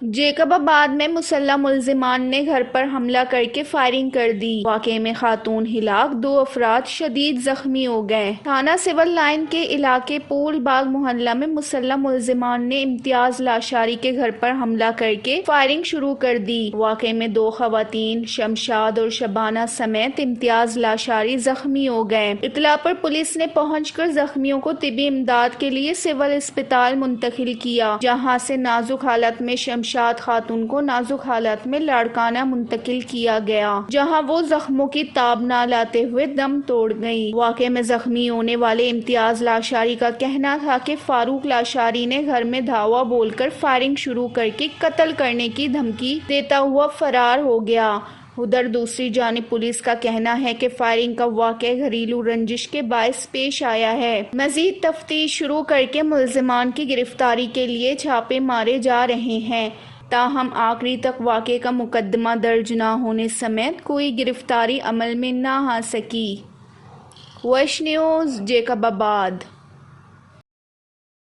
Jacob آباد میں مسلح ملزمان نے گھر پر حملہ کر کے فائرنگ کر دی۔ واقعے میں خاتون ہلاک، 2 افراد شدید زخمی ہو گئے۔ تھانہ سول لائن کے علاقے پول باغ محلہ میں مسلح ملزمان نے امتیاز لاشاری کے گھر پر حملہ کر کے فائرنگ شروع کر دی۔ واقعے میں 2 خواتین شمشاد اور شبانہ سمیت امتیاز لاشاری زخمی ہو گئے۔ اطلاع پر پولیس نے پہنچ کر زخمیوں کو طبی امداد کے لیے سول اسپتال منتقل کیا، جہاں سے نازک حالت میں شمشاد خاتون کو نازک حالت میں لاڑکانہ منتقل کیا گیا، جہاں وہ زخموں کی تاب نہ لاتے ہوئے دم توڑ گئیں۔ واقعے میں زخمی ہونے والے امتیاز لاشاری کا کہنا تھا کہ فاروق لاشاری نے گھر میں دھاوا بول کر فائرنگ شروع کر کے قتل کرنے کی دھمکی دیتا ہوا فرار ہو گیا۔ ادھر دوسری جانب پولیس کا کہنا ہے کہ فائرنگ کا واقعہ گھریلو رنجش کے باعث پیش آیا ہے۔ مزید تفتیش شروع کر کے ملزمان کی گرفتاری کے لیے چھاپے مارے جا رہے ہیں، تاہم آخری تک واقعے کا مقدمہ درج نہ ہونے سمیت کوئی گرفتاری عمل میں نہ آ سکی۔ ویش نیوز، جیکب آباد۔